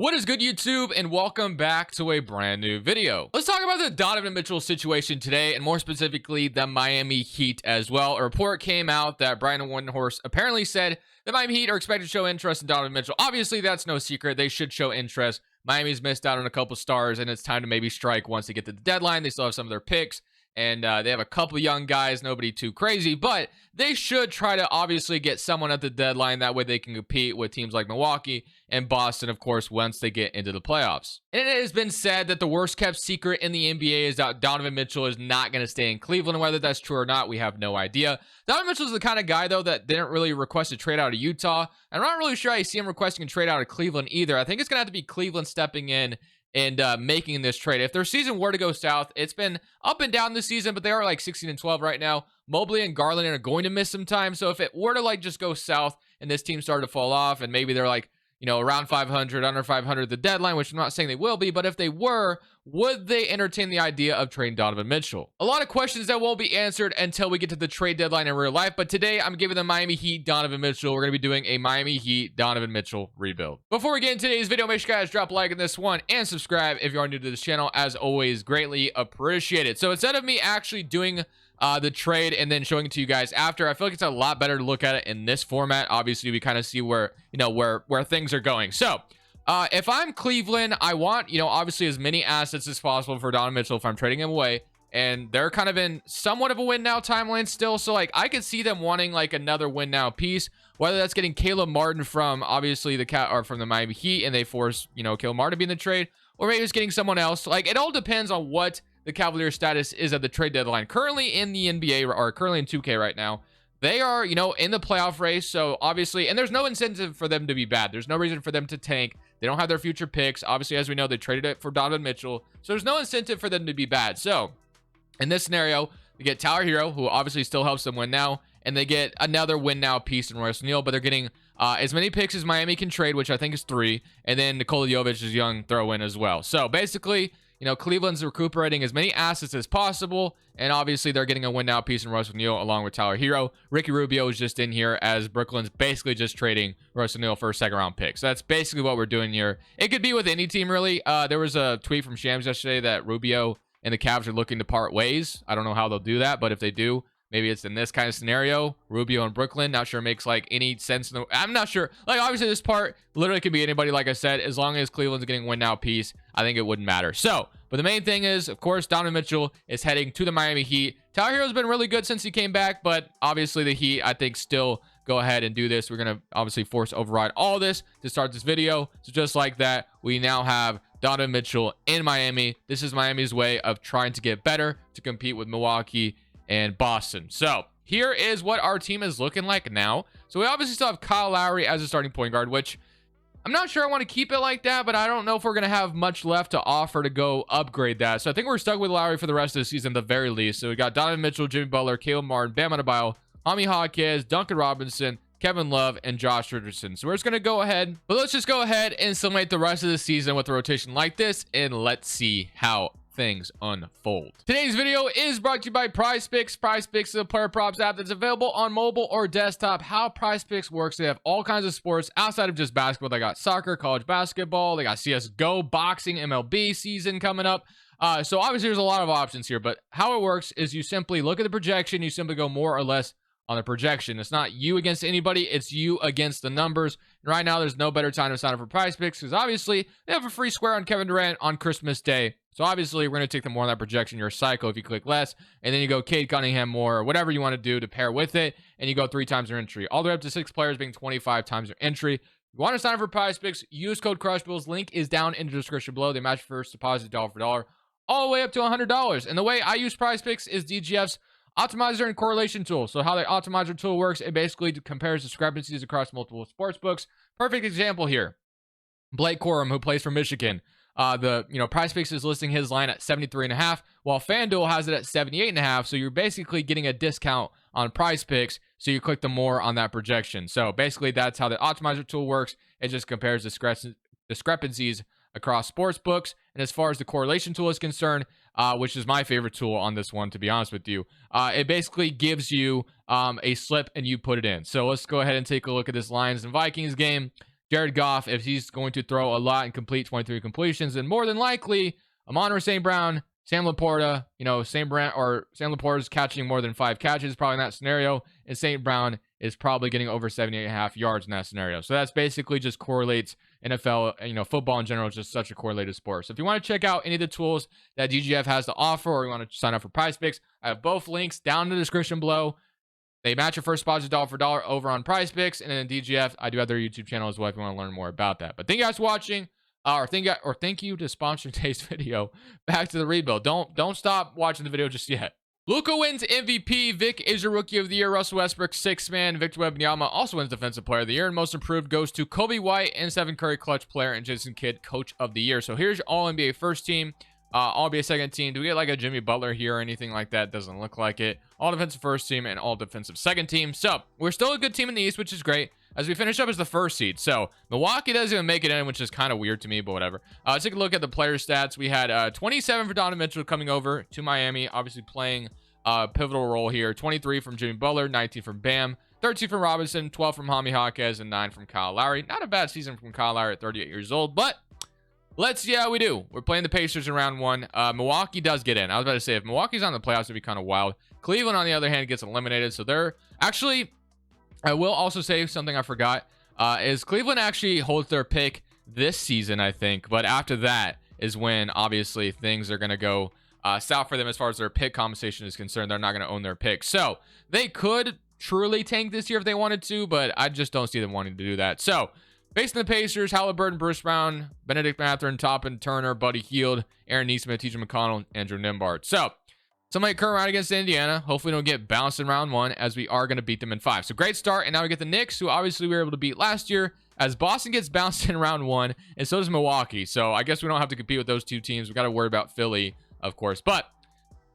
What is good, YouTube, and welcome back to a brand new video. Let's talk about the Donovan Mitchell situation today, and more specifically, the Miami Heat as well. A report came out that Brian Windhorst apparently said the Miami Heat are expected to show interest in Donovan Mitchell. Obviously, that's no secret. They should show interest. Miami's missed out on a couple stars, and it's time to maybe strike once they get to the deadline. They still have some of their picks, and they have a couple young guys, nobody too crazy, but they should try to obviously get someone at the deadline. That way they can compete with teams like Milwaukee and Boston, of course, once they get into the playoffs. And it has been said that the worst kept secret in the NBA is that Donovan Mitchell is not going to stay in Cleveland. Whether that's true or not, we have no idea. Donovan Mitchell is the kind of guy, though, that didn't really request a trade out of Utah. I'm not really sure I see him requesting a trade out of Cleveland either. I think it's going to have to be Cleveland stepping in and making this trade. If their season were to go south, it's been up and down this season, but they are like 16-12 right now. Mobley and Garland are going to miss some time. So if it were to like just go south and this team started to fall off and maybe they're like, you know, around 500, under 500 the deadline, which I'm not saying they will be, but if they were, would they entertain the idea of trading Donovan Mitchell? A lot of questions that won't be answered until we get to the trade deadline in real life, but today I'm giving the Miami Heat Donovan Mitchell. We're going to be doing a Miami Heat Donovan Mitchell rebuild. Before we get into today's video, make sure you guys drop a like on this one and subscribe if you are new to this channel. As always, greatly appreciated. So instead of me actually doing the trade and then showing it to you guys after, I feel like it's a lot better to look at it in this format. Obviously, we kind of see where, you know, where things are going. So if I'm Cleveland, I want, you know, obviously as many assets as possible for Donovan Mitchell if I'm trading him away. And they're kind of in somewhat of a win now timeline still. So like I could see them wanting like another win now piece, whether that's getting Caleb Martin from obviously from the Miami Heat and they force, you know, Caleb Martin to be in the trade, or maybe it's getting someone else. Like it all depends on what the Cavaliers status is at the trade deadline. Currently in the NBA, or currently in 2K right now, they are, you know, in the playoff race. So obviously, and there's no incentive for them to be bad. There's no reason for them to tank. They don't have their future picks. Obviously, as we know, they traded it for Donovan Mitchell. So there's no incentive for them to be bad. So in this scenario, they get Tyler Hero, who obviously still helps them win now, and they get another win now piece in Royce O'Neal, but they're getting as many picks as Miami can trade, which I think is 3, and then Nikola Jovic's young throw in as well. So basically, you know, Cleveland's recuperating as many assets as possible, and obviously they're getting a win now piece in Royce O'Neal along with Tyler Hero. Ricky Rubio is just in here as Brooklyn's basically just trading Royce O'Neal for a second-round pick. So that's basically what we're doing here. It could be with any team, really. There was a tweet from Shams yesterday that Rubio and the Cavs are looking to part ways. I don't know how they'll do that, but if they do, maybe it's in this kind of scenario. Rubio and Brooklyn, not sure it makes like any sense. I'm not sure. Like obviously this part literally could be anybody. Like I said, as long as Cleveland's getting win now piece, I think it wouldn't matter. So, but the main thing is, of course, Donovan Mitchell is heading to the Miami Heat. Tyler Hero's been really good since he came back, but obviously the Heat, I think, still go ahead and do this. We're going to obviously force override all this to start this video. So just like that, we now have Donovan Mitchell in Miami. This is Miami's way of trying to get better to compete with Milwaukee and Boston. So here is what our team is looking like now. So we obviously still have Kyle Lowry as a starting point guard, which I'm not sure I want to keep it like that, but I don't know if we're going to have much left to offer to go upgrade that. So I think we're stuck with Lowry for the rest of the season at the very least. So we got Donovan Mitchell, Jimmy Butler, Caleb Martin, Bam Adebayo, Jaime Jaquez, Duncan Robinson, Kevin Love, and Josh Richardson. So we're just going to go ahead, but let's just go ahead and simulate the rest of the season with a rotation like this, and let's see how things unfold. Today's video is brought to you by PrizePicks. PrizePicks is a player props app that's available on mobile or desktop. How PrizePicks works, they have all kinds of sports outside of just basketball. They got soccer, college basketball, they got CSGO, boxing, MLB season coming up. So obviously there's a lot of options here, but how it works is you simply look at the projection, you simply go more or less on the projection. It's not you against anybody, it's you against the numbers. And right now there's no better time to sign up for PrizePicks because obviously they have a free square on Kevin Durant on Christmas Day. So obviously we're going to take them more on that projection. You're a psycho if you click less, and then you go Cade Cunningham more, or whatever you want to do to pair with it, and you go 3 times your entry, all the way up to 6 players being 25 times your entry. If you want to sign up for PrizePicks, use code Crushables. Link is down in the description below. They match first deposit dollar for dollar all the way up to $100. And the way I use PrizePicks is DGF's optimizer and correlation tool. So how the optimizer tool works, it basically compares discrepancies across multiple sports books. Perfect example here, Blake Corum, who plays for Michigan. PrizePicks is listing his line at 73.5, while FanDuel has it at 78.5. So you're basically getting a discount on PrizePicks. So you click the more on that projection. So basically that's how the optimizer tool works. It just compares discrepancies across sports books. And as far as the correlation tool is concerned, which is my favorite tool on this one, to be honest with you, it basically gives you a slip and you put it in. So let's go ahead and take a look at this Lions and Vikings game. Jared Goff, if he's going to throw a lot and complete 23 completions, then more than likely, Amon-Ra St. Brown, Sam Laporta, Sam Laporta is catching more than 5 catches probably in that scenario, and St. Brown is probably getting over 78.5 yards in that scenario. So that's basically just correlates NFL, football in general is just such a correlated sport. So if you want to check out any of the tools that DGF has to offer, or you want to sign up for PrizePicks, I have both links down in the description below. They match your first deposit dollar for dollar over on PrizePicks, and then DGF, I do have their YouTube channel as well if you want to learn more about that. But thank you guys for watching. Thank you to sponsor today's video. Back to the rebuild. Don't stop watching the video just yet. Luka wins MVP. Vic is your Rookie of the Year. Russell Westbrook, 6th man. Victor Wembanyama also wins Defensive Player of the Year. And Most Improved goes to Kobe White and Stephen Curry, Clutch Player, and Jason Kidd, Coach of the Year. So here's your All-NBA first team. All-NBA second team. Do we get like a Jimmy Butler here or anything like that? Doesn't look like it. All-Defensive first team and All-Defensive second team. So we're still a good team in the East, which is great, as we finish up as the first seed. So Milwaukee doesn't even make it in, which is kind of weird to me, but whatever. Let's take a look at the player stats. We had 27 for Donovan Mitchell coming over to Miami, obviously playing a pivotal role here. 23 from Jimmy Butler, 19 from Bam, 13 from Robinson, 12 from Jaime Jaquez, and 9 from Kyle Lowry. Not a bad season from Kyle Lowry at 38 years old, but let's see how we do. We're playing the Pacers in round 1. Milwaukee does get in. I was about to say, if Milwaukee's on the playoffs, it'd be kind of wild. Cleveland, on the other hand, gets eliminated. So they're actually, I will also say something I forgot, is Cleveland actually holds their pick this season, I think. But after that is when, obviously, things are going to go south for them as far as their pick compensation is concerned. They're not going to own their pick. So they could truly tank this year if they wanted to, but I just don't see them wanting to do that. So facing the Pacers, Halliburton, Bruce Brown, Benedict Mathurin, Toppin, Turner, Buddy Hield, Aaron Nesmith, TJ McConnell, Andrew Nembhard. So somebody current round against Indiana. Hopefully don't get bounced in round 1, as we are going to beat them in 5. So great start. And now we get the Knicks, who obviously we were able to beat last year, as Boston gets bounced in round 1, and so does Milwaukee. So I guess we don't have to compete with those two teams. We got to worry about Philly, of course. But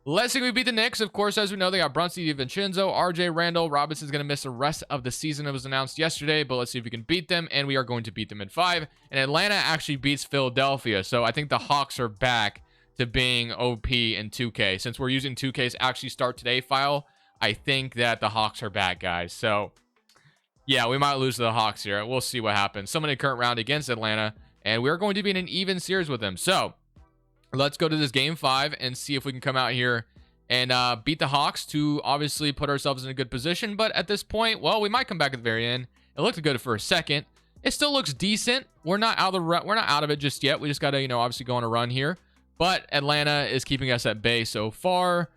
let's say we beat the Knicks. Of course, as we know, they got Brunson, DiVincenzo, RJ Randall. Robinson's going to miss the rest of the season. It was announced yesterday, but let's see if we can beat them, and we are going to beat them in 5. And Atlanta actually beats Philadelphia, so I think the Hawks are back to being OP in 2K. Since we're using 2K's actually start today file, I think that the Hawks are back, guys. So yeah, we might lose to the Hawks here. We'll see what happens. Someone in current round against Atlanta, and we're going to be in an even series with them. So let's go to this game 5 and see if we can come out here and beat the Hawks to obviously put ourselves in a good position. But at this point, well, we might come back at the very end. It looked good for a second. It still looks decent. We're not out of it just yet. We just got to, obviously go on a run here. But Atlanta is keeping us at bay so far.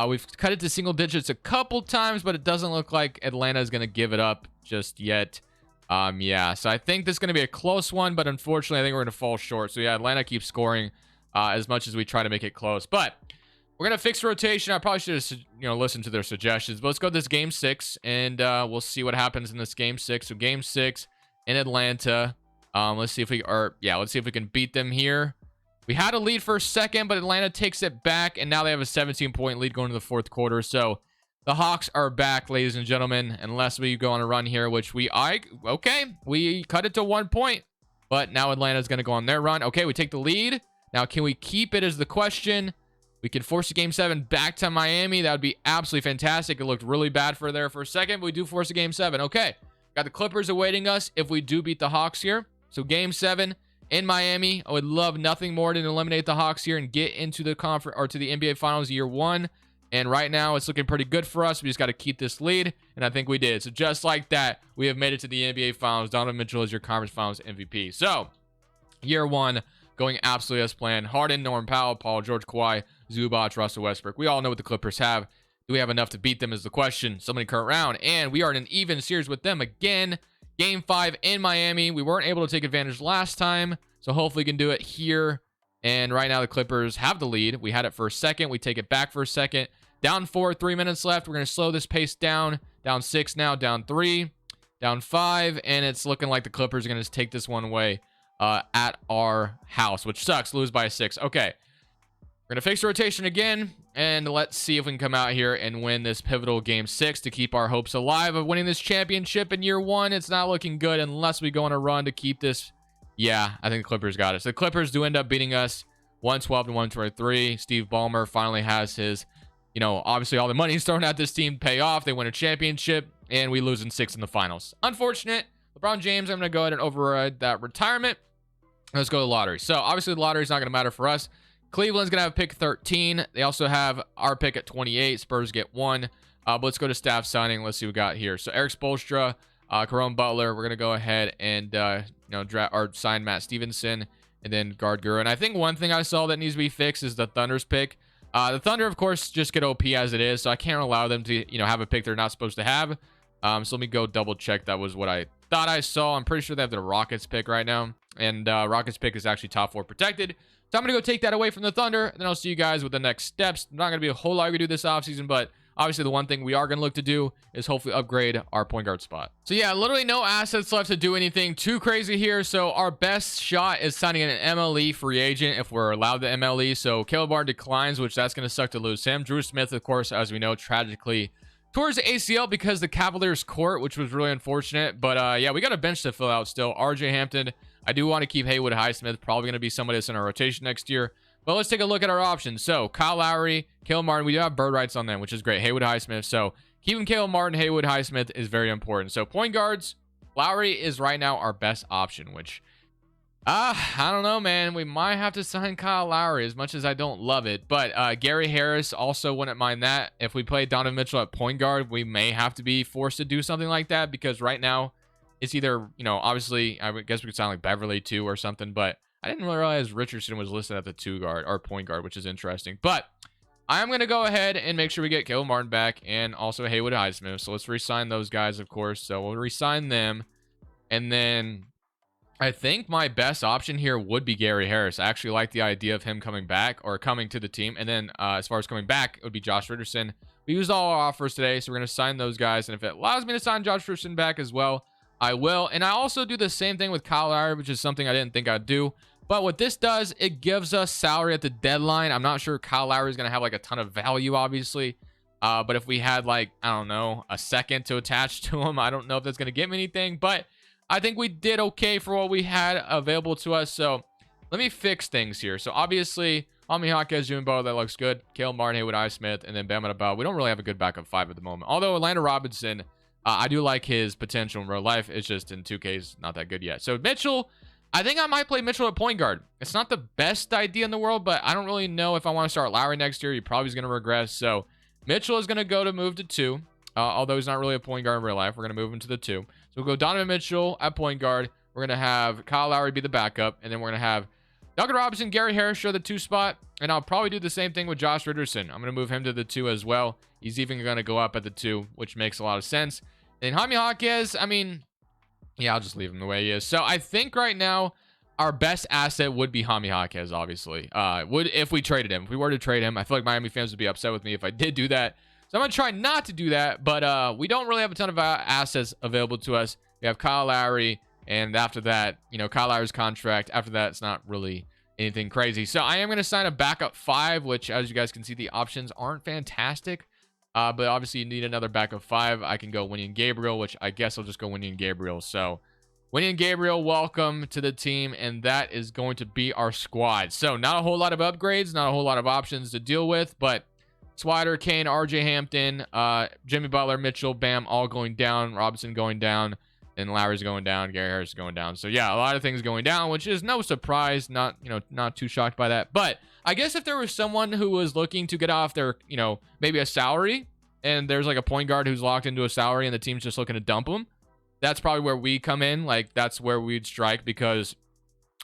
We've cut it to single digits a couple times, but it doesn't look like Atlanta is going to give it up just yet. Yeah, so I think this is going to be a close one, but unfortunately, I think we're going to fall short. So yeah, Atlanta keeps scoring as much as we try to make it close. But we're going to fix rotation. I probably should have, listened to their suggestions. But let's go to this game 6, and we'll see what happens in this game 6. So game 6 in Atlanta. Let's see if we can beat them here. We had a lead for a second, but Atlanta takes it back, and now they have a 17-point lead going to the 4th quarter. So the Hawks are back, ladies and gentlemen, unless we go on a run here, which we cut it to 1 point, but now Atlanta's going to go on their run. Okay, we take the lead. Now, can we keep it is the question. We can force a game 7 back to Miami. That would be absolutely fantastic. It looked really bad for a second, but we do force a game 7. Okay, got the Clippers awaiting us if we do beat the Hawks here. So game 7 in Miami. I would love nothing more than eliminate the Hawks here and get into the conference or to the NBA Finals year 1. And right now, it's looking pretty good for us. We just got to keep this lead, and I think we did. So just like that, we have made it to the NBA Finals. Donovan Mitchell is your Conference Finals MVP. So year 1 going absolutely as planned. Harden, Norman Powell, Paul George, Kawhi, Zubac, Russell Westbrook. We all know what the Clippers have. Do we have enough to beat them is the question. Somebody current round, and we are in an even series with them again. Game 5 in Miami. We weren't able to take advantage last time, so hopefully we can do it here. And right now the Clippers have the lead. We had it for a second. We take it back for a second. Down 4, 3 minutes left. We're going to slow this pace down. Down 6 now, down 3, down 5, and it's looking like the Clippers are going to just take this one away at our house, which sucks. Lose by 6. Okay. We're going to fix rotation again, and let's see if we can come out here and win this pivotal game 6 to keep our hopes alive of winning this championship in year 1. It's not looking good unless we go on a run to keep this. Yeah, I think the Clippers got it. So the Clippers do end up beating us 112 to 123. Steve Ballmer finally has his, obviously all the money's thrown at this team pay off. They win a championship, and we lose in 6 in the finals. Unfortunate, LeBron James, I'm going to go ahead and override that retirement. Let's go to the lottery. So obviously the lottery is not going to matter for us. Cleveland's going to have pick 13. They also have our pick at 28. Spurs get 1. But let's go to staff signing. Let's see what we got here. So Eric Spoelstra, Caron Butler. We're going to go ahead and, draft or sign Matt Stevenson and then guard Guru. And I think one thing I saw that needs to be fixed is the Thunder's pick. The Thunder, of course, just get OP as it is. So I can't allow them to, have a pick they're not supposed to have. So let me go double check. That was what I thought I saw. I'm pretty sure they have the Rockets pick right now. And Rockets pick is actually top 4 protected. So I'm going to go take that away from the Thunder. And then I'll see you guys with the next steps. Not going to be a whole lot we do this offseason, but obviously the one thing we are going to look to do is hopefully upgrade our point guard spot. So yeah, literally no assets left to do anything too crazy here. So our best shot is signing an MLE free agent if we're allowed the MLE. So Caleb Barr declines, which that's going to suck to lose him. Drew Smith, of course, as we know, tragically towards the ACL because the Cavaliers court, which was really unfortunate. But yeah, we got a bench to fill out still. RJ Hampton. I do want to keep Haywood Highsmith. Probably going to be somebody that's in our rotation next year. But let's take a look at our options. So Kyle Lowry, Caleb Martin. We do have bird rights on them, which is great. Haywood Highsmith. So keeping Caleb Martin, Haywood Highsmith is very important. So point guards, Lowry is right now our best option, which I don't know, man. We might have to sign Kyle Lowry as much as I don't love it. But Gary Harris also wouldn't mind that. If we play Donovan Mitchell at point guard, we may have to be forced to do something like that because right now it's either, obviously, I guess we could sign like Beverly too or something, but I didn't realize Richardson was listed at the 2 guard or point guard, which is interesting. But I am going to go ahead and make sure we get Caleb Martin back and also Haywood Highsmith. So let's re-sign those guys, of course. So we'll re-sign them. And then I think my best option here would be Gary Harris. I actually like the idea of him coming back or coming to the team. And then as far as coming back, it would be Josh Richardson. We used all our offers today, so we're going to sign those guys. And if it allows me to sign Josh Richardson back as well, I will. And I also do the same thing with Kyle Lowry, which is something I didn't think I'd do. But what this does, it gives us salary at the deadline. I'm not sure Kyle Lowry is going to have like a ton of value, obviously. But if we had like, I don't know, a second to attach to him, I don't know if that's going to get me anything. But I think we did okay for what we had available to us. So let me fix things here. So obviously, Hami Hawkes, Jumbo, that looks good. Caleb Martin, Haywood Highsmith, and then Bam Adebayo. We don't really have a good backup 5 at the moment. Although Orlando Robinson, I do like his potential in real life. It's just in 2Ks, not that good yet. So Mitchell, I think I might play Mitchell at point guard. It's not the best idea in the world, but I don't really know if I want to start Lowry next year. He probably is going to regress. So Mitchell is going to move to 2. Although he's not really a point guard in real life. We're going to move him to the 2. So we'll go Donovan Mitchell at point guard. We're going to have Kyle Lowry be the backup. And then we're going to have Duncan Robinson, Gary Harris share the 2 spot. And I'll probably do the same thing with Josh Richardson. I'm going to move him to the 2 as well. He's even going to go up at the 2, which makes a lot of sense. And Hami Hawkes, I mean, yeah, I'll just leave him the way he is. So I think right now our best asset would be Hami Hawkes, obviously. If we traded him. If we were to trade him, I feel like Miami fans would be upset with me if I did do that. So I'm going to try not to do that. But we don't really have a ton of assets available to us. We have Kyle Lowry. And after that, Kyle Lowry's contract. After that, it's not really anything crazy. So I am going to sign a backup 5, which as you guys can see, the options aren't fantastic. But obviously you need another backup 5. I can go Winnie and Gabriel, which I guess I'll just go Winnie and Gabriel. So Winnie and Gabriel, welcome to the team. And that is going to be our squad. So not a whole lot of upgrades, not a whole lot of options to deal with. But Swider, Kane, RJ Hampton, Jimmy Butler, Mitchell, Bam, all going down. Robinson going down. And Lowry's going down. Gary Harris is going down. So yeah, a lot of things going down, which is no surprise. Not too shocked by that. But I guess if there was someone who was looking to get off their, maybe a salary, and there's like a point guard who's locked into a salary and the team's just looking to dump him, that's probably where we come in. Like that's where we'd strike because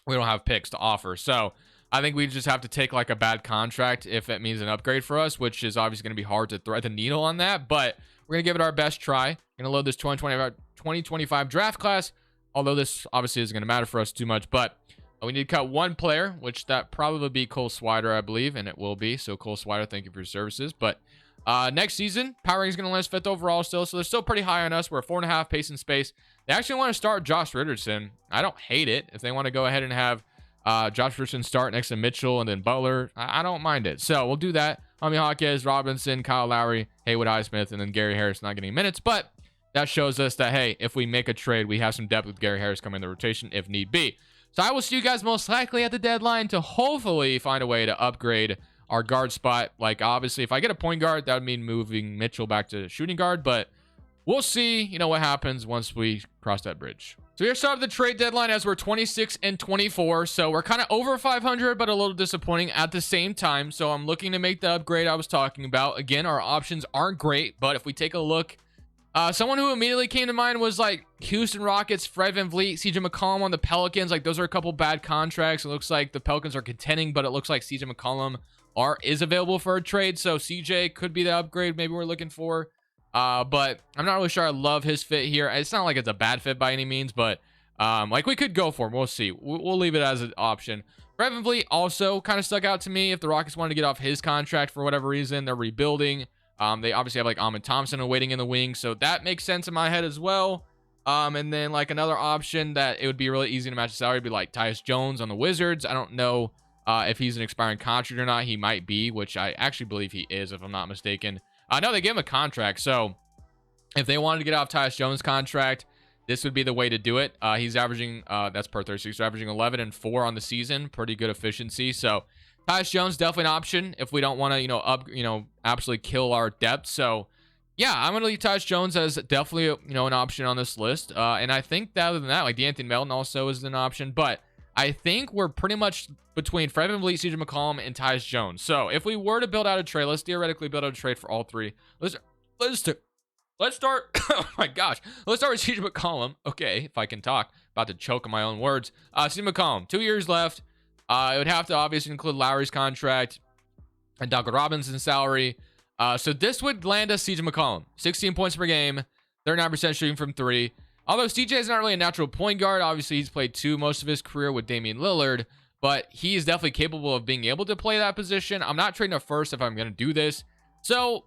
we don't have picks to offer. So I think we just have to take like a bad contract if it means an upgrade for us, which is obviously going to be hard to thread the needle on that. But we're going to give it our best try. We're going to load this 2025 draft class, although this obviously isn't going to matter for us too much. But we need to cut 1 player, which that probably be Cole Swider, I believe, and it will be. So Cole Swider, thank you for your services. But next season, power rating is going to list 5th overall still, so they're still pretty high on us. We're 4.5 pace and space. They actually want to start Josh Richardson. I don't hate it. If they want to go ahead and have Josh Richardson start next to Mitchell and then Butler, I don't mind it. So we'll do that. Hami Hawkes, Robinson, Kyle Lowry, Haywood Highsmith, and then Gary Harris not getting minutes. But that shows us that, hey, if we make a trade, we have some depth with Gary Harris coming in the rotation if need be. So I will see you guys most likely at the deadline to hopefully find a way to upgrade our guard spot. Like, obviously, if I get a point guard, that would mean moving Mitchell back to shooting guard. But we'll see, you know, what happens once we cross that bridge. So here's started the trade deadline as we're 26 and 24. So we're kind of over 500, but a little disappointing at the same time. So I'm looking to make the upgrade I was talking about. Again, our options aren't great, but if we take a look, someone who immediately came to mind was like Houston Rockets, Fred VanVleet, CJ McCollum on the Pelicans. Like those are a couple bad contracts. It looks like the Pelicans are contending, but it looks like CJ McCollum is available for a trade. So CJ could be the upgrade maybe we're looking for. But I'm not really sure I love his fit here. It's not like it's a bad fit by any means, but like we could go for him. We'll see. We'll leave it as an option. Fred VanVleet also kind of stuck out to me. If the Rockets wanted to get off his contract for whatever reason, they're rebuilding. They obviously have like Ahmed Thompson waiting in the wings, so that makes sense in my head as well. And then like another option that it would be really easy to match the salary would be like Tyus Jones on the Wizards. I don't know if he's an expiring contract or not. He might be, which I actually believe he is, if I'm not mistaken. No, they gave him a contract, so if they wanted to get off Tyus Jones' contract, this would be the way to do it. He's averaging, that's per 36, so averaging 11 and 4 on the season. Pretty good efficiency. So Tyus Jones definitely an option if we don't want to, absolutely kill our depth. So yeah, I'm gonna leave Tyus Jones as definitely an option on this list. And I think that other than that, like DeAnthony Melton also is an option, but I think we're pretty much between Fred VanVleet, CJ McCollum, and Tyus Jones. So if we were to build out a trade, let's theoretically build out a trade for all three. Let's start. Oh my gosh, let's start with CJ McCollum. Okay, if I can talk, about to choke on my own words. CJ McCollum, 2 years left. It would have to obviously include Lowry's contract and Donovan Robinson's salary. So this would land us CJ McCollum, 16 points per game, 39% shooting from 3. Although CJ is not really a natural point guard, obviously he's played 2 most of his career with Damian Lillard, but he is definitely capable of being able to play that position. I'm not trading a first if I'm going to do this. So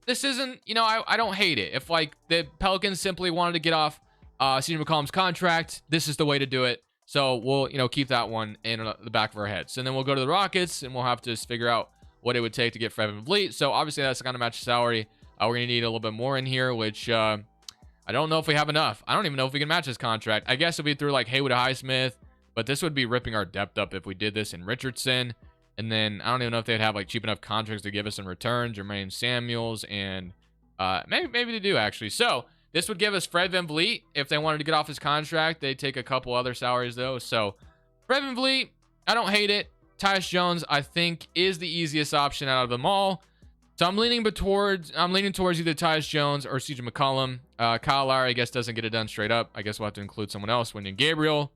this isn't, I don't hate it. If like the Pelicans simply wanted to get off CJ McCollum's contract, this is the way to do it. So we'll, keep that one in the back of our heads. And then we'll go to the Rockets and we'll have to figure out what it would take to get Fred VanVleet. So obviously that's going to match salary. We're going to need a little bit more in here, which I don't know if we have enough. I don't even know if we can match his contract. I guess if we threw like Haywood Highsmith, but this would be ripping our depth up if we did this in Richardson. And then I don't even know if they'd have like cheap enough contracts to give us in return. Jermaine Samuels and maybe they do actually. So this would give us Fred VanVleet. If they wanted to get off his contract, they'd take a couple other salaries though. So Fred VanVleet, I don't hate it. Tyus Jones, I think, is the easiest option out of them all. So I'm leaning towards either Tyus Jones or CJ McCollum. Kyle Lowry, I guess, doesn't get it done straight up. I guess we'll have to include someone else, Wenyen Gabriel.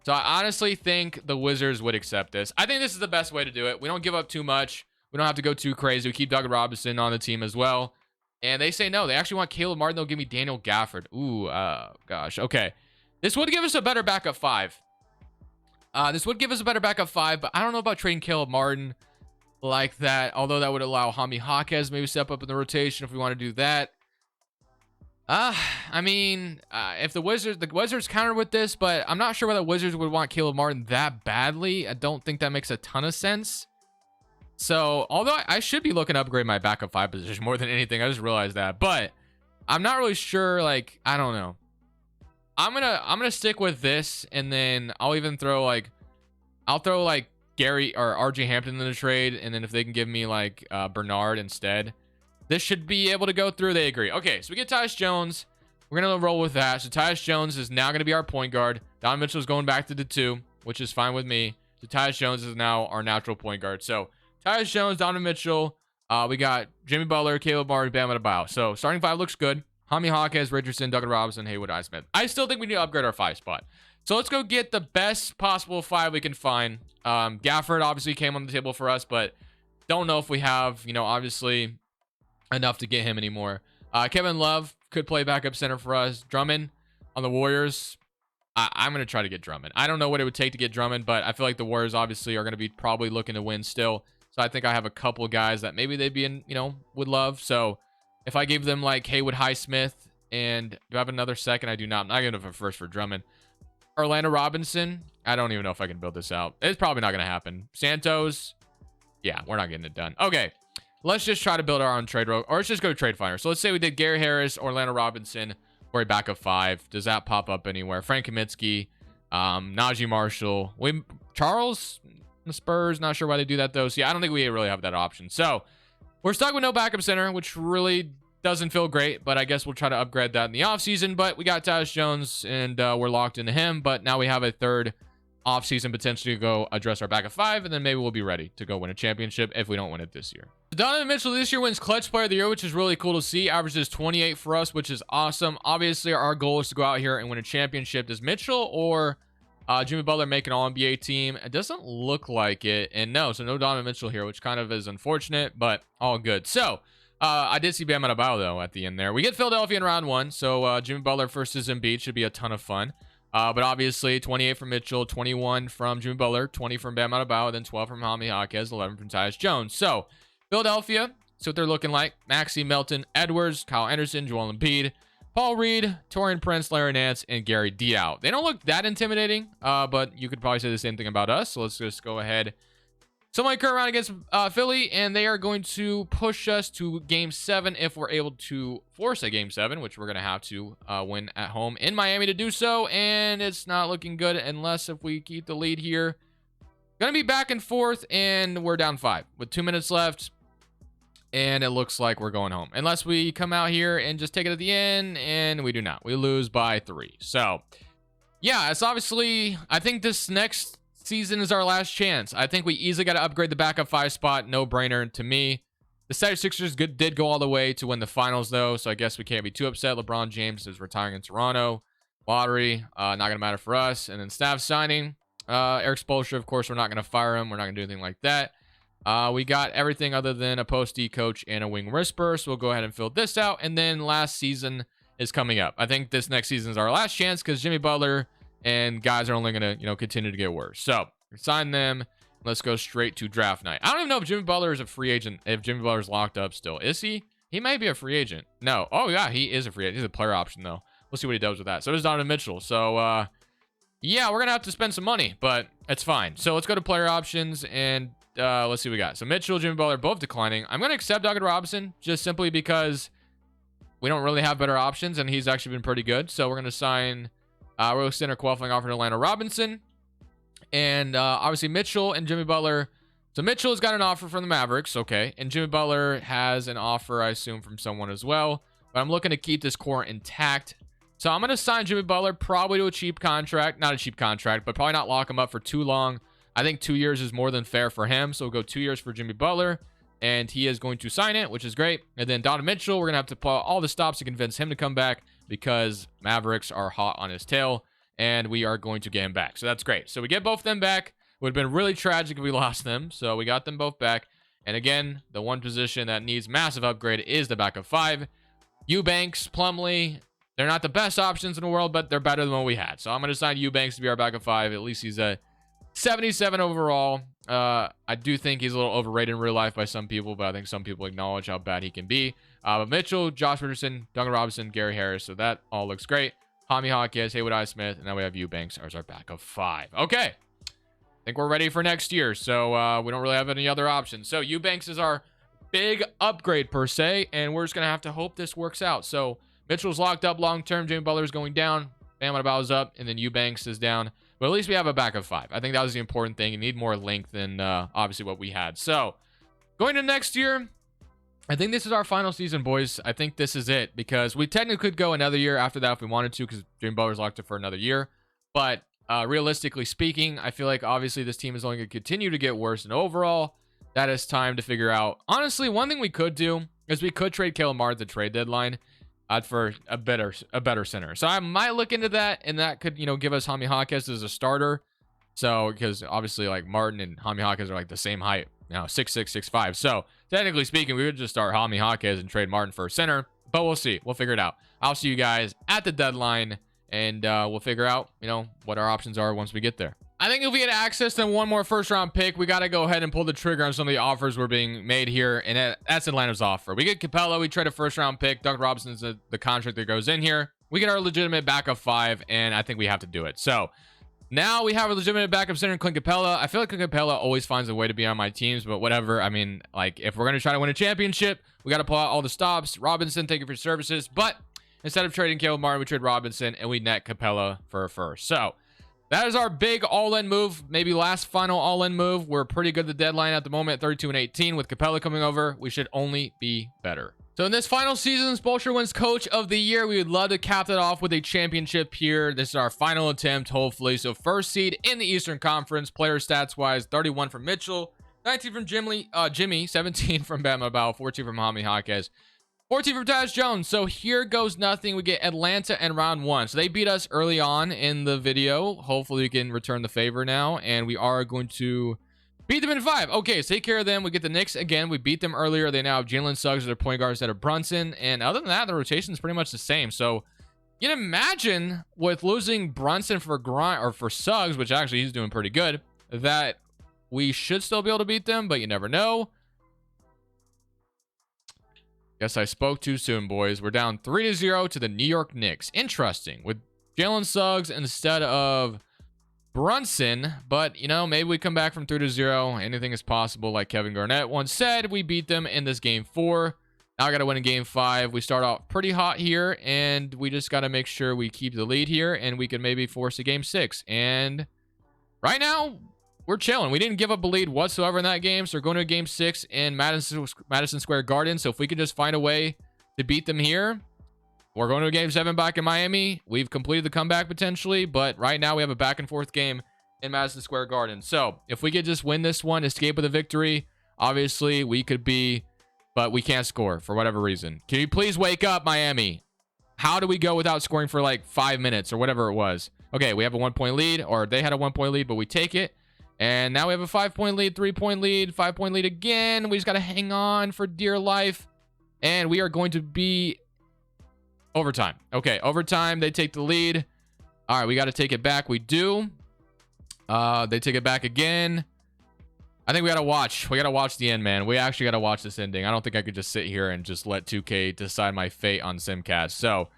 So I honestly think the Wizards would accept this. I think this is the best way to do it. We don't give up too much. We don't have to go too crazy. We keep Donovan Robinson on the team as well. And they say no. They actually want Caleb Martin. They'll give me Daniel Gafford. Ooh, gosh. Okay. This would give us a better backup 5. But I don't know about trading Caleb Martin like that. Although that would allow Jaime Jaquez maybe step up in the rotation if we want to do that. I mean, if the Wizards counter with this, but I'm not sure whether the Wizards would want Caleb Martin that badly. I don't think that makes a ton of sense. So, although I should be looking to upgrade my backup 5 position more than anything, I just realized that. But I'm not really sure. Like, I don't know. I'm gonna stick with this, and then I'll throw Gary or RJ Hampton in the trade, and then if they can give me like Bernard instead, this should be able to go through. They agree. Okay, so we get Tyus Jones. We're gonna roll with that. So Tyus Jones is now gonna be our point guard. Donovan Mitchell is going back to the 2, which is fine with me. So Tyus Jones is now our natural point guard. So Tyus Jones, Donovan Mitchell. We got Jimmy Butler, Caleb Martin, Bam Adebayo. So starting 5 looks good. Jaime Jaquez, Richardson, Donovan Robinson, Haywood Highsmith. I still think we need to upgrade our 5 spot. So let's go get the best possible 5 we can find. Gafford obviously came on the table for us, but don't know if we have, obviously enough to get him anymore. Kevin Love could play backup center for us. Drummond on the Warriors. I'm going to try to get Drummond. I don't know what it would take to get Drummond, but I feel like the Warriors obviously are going to be probably looking to win still. So I think I have a couple of guys that maybe they'd be in, would love. So if I gave them like Haywood Highsmith, and do I have another second? I do not. I'm not going to have a first for Drummond. Orlando Robinson. I don't even know if I can build this out. It's probably not going to happen. Santos. Yeah, we're not getting it done. Okay. Let's just try to build our own trade row, or let's just go to Trade Finder. So let's say we did Gary Harris, Orlando Robinson, or a backup 5. Does that pop up anywhere? Frank Kaminsky, Najee Marshall, Charles, the Spurs. Not sure why they do that though. So yeah, I don't think we really have that option. So we're stuck with no backup center, which really doesn't feel great, but I guess we'll try to upgrade that in the offseason. But we got Tyus Jones, and we're locked into him. But now we have a third offseason potentially to go address our back of 5, and then maybe we'll be ready to go win a championship if we don't win it this year. Donovan Mitchell this year wins Clutch Player of the Year, which is really cool to see. Averages 28 for us, which is awesome. Obviously, our goal is to go out here and win a championship. Does Mitchell or Jimmy Butler make an All-NBA team? It doesn't look like it, and no Donovan Mitchell here, which kind of is unfortunate, but all good. So I did see Bam Adebayo though at the end there. We get Philadelphia in round 1, so Jimmy Butler versus Embiid should be a ton of fun. But obviously 28 from Mitchell, 21 from Jimmy Butler, 20 from Bam Adebayo, then 12 from Jaime Jaquez, 11 from Tyus Jones. So Philadelphia, so what they're looking like: Maxey, Melton, Edwards, Kyle Anderson, Joel Embiid, Paul Reed, Taurean Prince, Larry Nance, and Gary Diaw. They don't look that intimidating, but you could probably say the same thing about us. So let's just go ahead. So my current round against Philly, and they are going to push us to Game 7 if we're able to force a Game 7, which we're going to have to win at home in Miami to do so, and it's not looking good unless if we keep the lead here. Going to be back and forth, and we're down 5 with 2 minutes left, and it looks like we're going home. Unless we come out here and just take it at the end, and we do not. We lose by 3. So, yeah, it's obviously, I think this next season is our last chance. I think we easily got to upgrade the backup 5 spot. No brainer to me. The 76ers did go all the way to win the finals though, so I guess we can't be too upset. LeBron James is retiring in Toronto. Lottery, not gonna matter for us. And then staff signing, Eric Spoelstra, of course we're not gonna fire him. We're not gonna do anything like that. We got everything other than a post D coach and a wing whisperer, so we'll go ahead and fill this out. And then last season is coming up. I think this next season is our last chance because Jimmy Butler and guys are only going to, continue to get worse. So, sign them. Let's go straight to draft night. I don't even know if Jimmy Butler is a free agent, if Jimmy Butler's locked up still. Is he? He might be a free agent. No. Oh, yeah, he is a free agent. He's a player option, though. We'll see what he does with that. So does Donovan Mitchell. So, yeah, we're going to have to spend some money, but it's fine. So, let's go to player options, and let's see what we got. So, Mitchell, Jimmy Butler, both declining. I'm going to accept Duncan Robinson just simply because we don't really have better options, and he's actually been pretty good. So, we're going to sign Rose Center qualifying offer to Atlanta Robinson. And obviously Mitchell and Jimmy Butler. So Mitchell has got an offer from the Mavericks. Okay. And Jimmy Butler has an offer, I assume, from someone as well. But I'm looking to keep this core intact. So I'm going to sign Jimmy Butler probably to a cheap contract. Not a cheap contract, but probably not lock him up for too long. I think 2 years is more than fair for him. So we'll go 2 years for Jimmy Butler. And he is going to sign it, which is great. And then Donovan Mitchell, we're going to have to pull out all the stops to convince him to come back because Mavericks are hot on his tail. And we are going to get him back. So that's great. So we get both of them back. Would have been really tragic if we lost them. So we got them both back. And again, the one position that needs massive upgrade is the backup 5. Eubanks, Plumlee, they're not the best options in the world, but they're better than what we had. So I'm going to sign Eubanks to be our backup 5. At least he's a 77 overall. I do think he's a little overrated in real life by some people, but I think some people acknowledge how bad he can be. But Mitchell, Josh Richardson, Duncan Robinson, Gary Harris. So that all looks great. Jaime Jaquez, Haywood I. Smith, and now we have Eubanks as our backup 5. Okay. I think we're ready for next year, so we don't really have any other options. So Eubanks is our big upgrade per se, and we're just going to have to hope this works out. So Mitchell's locked up long-term. Jimmy Butler's going down. Bam Adebayo's up, and then Eubanks is down. But at least we have a backup 5. I think that was the important thing. You need more length than obviously what we had. So going to next year, I think this is our final season, boys. I think this is it because we technically could go another year after that if we wanted to because Jimmy Butler's locked up for another year. But realistically speaking, I feel like obviously this team is only going to continue to get worse. And overall, that is time to figure out. Honestly, one thing we could do is we could trade Caleb Martin at the trade deadline for a better center. So I might look into that, and that could, give us Jaime Jaquez as a starter. So because obviously like Martin and Jaime Jaquez are like the same height. 6'6", 6'5". So technically speaking, we would just start Jaime Jaquez and trade Martin for a center, but we'll see. We'll figure it out. I'll see you guys at the deadline, and we'll figure out, what our options are once we get there. I think if we get access to one more first-round pick, we got to go ahead and pull the trigger on some of the offers we're being made here, and that's Atlanta's offer. We get Capella, we trade a first-round pick. Duncan Robinson's the contract that goes in here. We get our legitimate backup 5, and I think we have to do it. So now we have a legitimate backup center in Clint Capella. I feel like Clint Capella always finds a way to be on my teams, but whatever. I mean, like, if we're going to try to win a championship, we got to pull out all the stops. Robinson, thank you for your services. But instead of trading Caleb Martin, we trade Robinson, and we net Capella for a first. So that is our big all-in move, maybe last final all-in move. We're pretty good at the deadline at the moment, 32-18. With Capella coming over, we should only be better. So in this final season, Spoelstra wins Coach of the Year. We would love to cap that off with a championship here. This is our final attempt, hopefully. So first seed in the Eastern Conference, player stats wise, 31 from Mitchell, 19 from Jimmy, 17 from Bama Bao, 14 from Hami Jaquez, 14 from Tyus Jones. So here goes nothing. We get Atlanta in round 1. So they beat us early on in the video. Hopefully we can return the favor now, and we are going to beat them in 5. Okay, so take care of them. We get the Knicks again. We beat them earlier. They now have Jalen Suggs as their point guards instead of Brunson. And other than that, the rotation is pretty much the same. So you can imagine with losing Brunson for Suggs, which actually he's doing pretty good, that we should still be able to beat them, but you never know. Guess I spoke too soon, boys. We're down 3-0 to the New York Knicks. Interesting. With Jalen Suggs instead of Brunson, but you know, maybe we come back from 3-0. Anything is possible, like Kevin Garnett once said. We beat them in this game 4. Now I gotta win in game 5. We start off pretty hot here, and we just gotta make sure we keep the lead here, and we can maybe force a game 6. And right now we're chilling. We didn't give up a lead whatsoever in that game, so we're going to game 6 in Madison Square Garden. So if we can just find a way to beat them here, we're going to a game 7 back in Miami. We've completed the comeback potentially, but right now we have a back and forth game in Madison Square Garden. So if we could just win this one, escape with a victory, obviously we could be, but we can't score for whatever reason. Can you please wake up, Miami? How do we go without scoring for like 5 minutes or whatever it was? Okay, we have a 1-point lead, or they had a 1-point lead, but we take it. And now we have a 5-point lead, 3-point lead, 5-point lead again. We just got to hang on for dear life. And we are going to be overtime. Okay, overtime. They take the lead. All right, we got to take it back. We do. They take it back again. I think we got to watch. We got to watch the end, man. We actually got to watch this ending. I don't think I could just sit here and just let 2K decide my fate on Simcast. So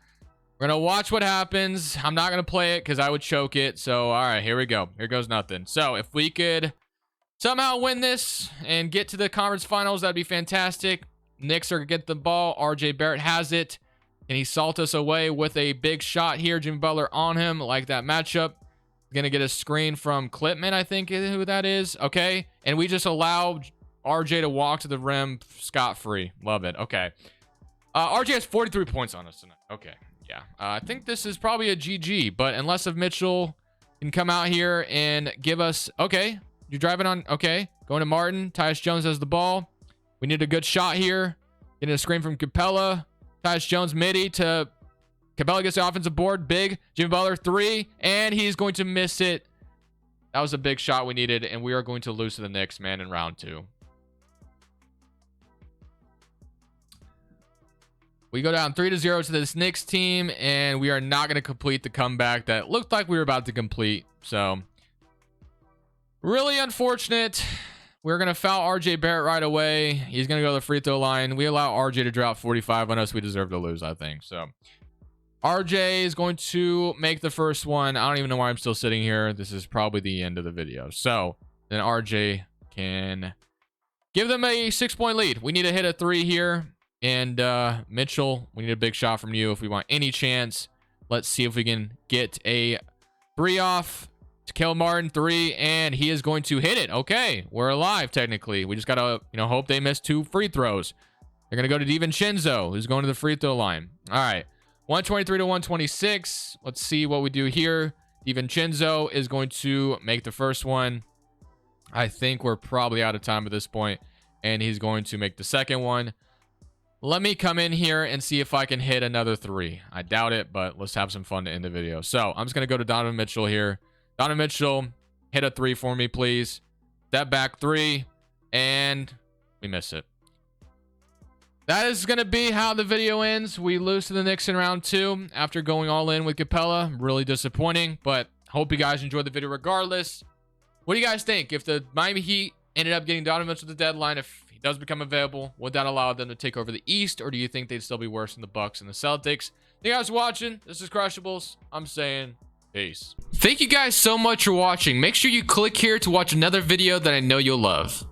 we're going to watch what happens. I'm not going to play it because I would choke it. So, all right, here we go. Here goes nothing. So, if we could somehow win this and get to the conference finals, that'd be fantastic. Knicks are going to get the ball. RJ Barrett has it. Can he salt us away with a big shot here? Jimmy Butler on him. Like that matchup. Going to get a screen from Clipman, I think is who that is. Okay. And we just allow RJ to walk to the rim scot-free. Love it. Okay. RJ has 43 points on us tonight. Okay. Yeah, I think this is probably a GG, but unless if Mitchell can come out here and give us, okay, you're driving on, okay, going to Martin. Tyus Jones has the ball. We need a good shot here. Getting a screen from Capella. Tyus Jones midi to Capella, gets the offensive board. Big Jimmy Butler 3, and he's going to miss it. That was a big shot we needed, and we are going to lose to the Knicks, man, in round 2. We go down 3-0 to this Knicks team, and we are not going to complete the comeback that looked like we were about to complete. So, really unfortunate. We're going to foul RJ Barrett right away. He's going to go to the free throw line. We allow RJ to drop 45 on us. We deserve to lose, I think. So, RJ is going to make the first one. I don't even know why I'm still sitting here. This is probably the end of the video. So, then RJ can give them a 6-point lead. We need to hit a 3 here. And Mitchell, we need a big shot from you if we want any chance. Let's see if we can get a 3 off to kill Martin 3, and he is going to hit it. Okay, we're alive technically. We just gotta, hope they miss 2 free throws. They're gonna go to DiVincenzo, who's going to the free throw line. All right, 123 to 126. Let's see what we do here. DiVincenzo is going to make the first one. I think we're probably out of time at this point, and he's going to make the second one. Let me come in here and see if I can hit another 3. I doubt it, but let's have some fun to end the video. So I'm just going to go to Donovan Mitchell here. Donovan Mitchell, hit a 3 for me, please. Step back 3, and we miss it. That is going to be how the video ends. We lose to the Knicks in round 2 after going all in with Capella. Really disappointing, but hope you guys enjoyed the video regardless. What do you guys think? If the Miami Heat ended up getting Donovan Mitchell at the deadline, if he does become available, would that allow them to take over the East, or do you think they'd still be worse than the Bucks and the Celtics? Thank you guys for watching. This is Crushables. I'm saying peace. Thank you guys so much for watching. Make sure you click here to watch another video that I know you'll love.